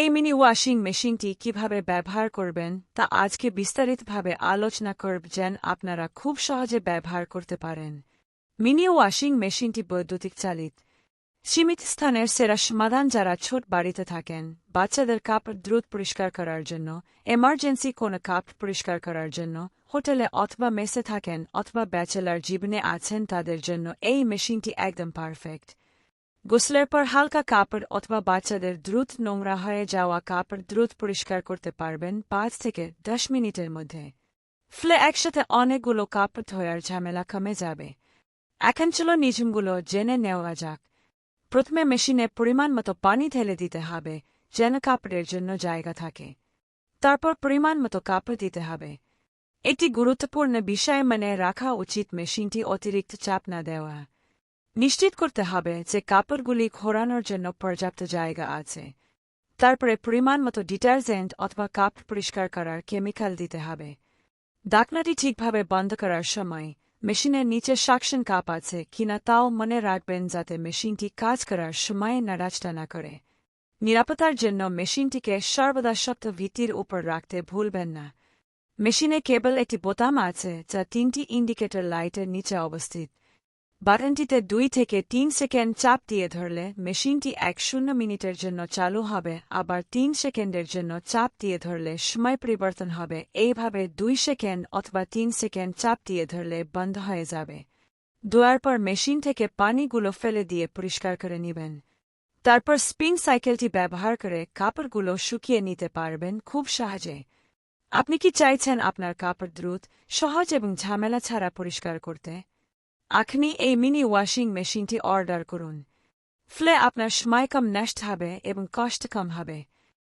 এই mini washing মেশিনটি কিভাবে ব্যবহার করবেন তা আজকে বিস্তারিতভাবে আলোচনা করব যেন আপনারা খুব সহজে ব্যবহার করতে পারেন। মিনি ওয়াশিং মেশিনটি বৈদ্যুতিক চালিত। সীমিত স্থানের সেরা সমাধান যারা ছোট বাড়িতে থাকেন, বাচ্চাদের কাপড় দ্রুত পরিষ্কার করার জন্য, এমার্জেন্সি কোনো কাপড় পরিষ্কার করার জন্য, হোটেলে অথবা মেসে থাকেন অথবা ব্যাচেলার জীবনে আছেন তাদের জন্য এই মেশিনটি একদম পারফেক্ট। গোসলের পর হালকা কাপড় অথবা বাচ্চাদের দ্রুত নোংরা হয়ে যাওয়া কাপড় দ্রুত পরিষ্কার করতে পারবেন 5 থেকে 10 মিনিটের মধ্যে। ফলে একসাথে অনেকগুলো কাপড় ধোয়ার ঝামেলা কমে যাবে। এখন চলো নিয়মগুলো জেনে নেওয়া যাক। প্রথমে মেশিনে পরিমাণ মতো পানি ঢেলে দিতে হবে যেন কাপড়ের জন্য জায়গা থাকে। তারপর পরিমাণ মতো কাপড় দিতে হবে। এটি গুরুত্বপূর্ণ বিষয় মনে রাখা উচিত মেশিনটি অতিরিক্ত চাপ না দেওয়া। নিশ্চিত করতে হবে যে কাপড়গুলি ঘোরানোর জন্য পর্যাপ্ত জায়গা আছে। তারপরে পরিমাণ মতো ডিটারজেন্ট অথবা কাপড় পরিষ্কার করার কেমিক্যাল দিতে হবে। ঢাকনাটি ঠিকভাবে বন্ধ করার সময় মেশিনের নিচে সাকশন কাপ আছে কিনা তাও মনে রাখবেন যাতে মেশিনটি কাজ করার সময় নাড়াচাড়া না করে। নিরাপত্তার জন্য মেশিনটিকে সর্বদা শক্ত ভিত্তির উপর রাখতে ভুলবেন না। মেশিনে কেবল একটি বোতাম আছে যা 3টি ইন্ডিকেটর লাইটের নিচে অবস্থিত। বাটনটিতে 2 থেকে 3 সেকেন্ড চাপ দিয়ে ধরলে মেশিনটি 10 মিনিটের জন্য চালু হবে, আবার 3 সেকেন্ডের জন্য চাপ দিয়ে ধরলে সময় পরিবর্তন হবে। এইভাবে 2 সেকেন্ড অথবা 3 সেকেন্ড চাপ দিয়ে ধরলে বন্ধ হয়ে যাবে। ধোয়ার পর মেশিন থেকে পানিগুলো ফেলে দিয়ে পরিষ্কার করে নেবেন। তারপর স্পিন সাইকেলটি ব্যবহার করে কাপড়গুলো শুকিয়ে নিতে পারবেন খুব সহজে। আপনি কি চাইছেন আপনার কাপড় দ্রুত, সহজ এবং ঝামেলা ছাড়া পরিষ্কার করতে? এখনই এই মিনি ওয়াশিং মেশিনটি অর্ডার করুন। ফলে আপনার সময় কম নষ্ট হবে এবং কষ্ট কম হবে।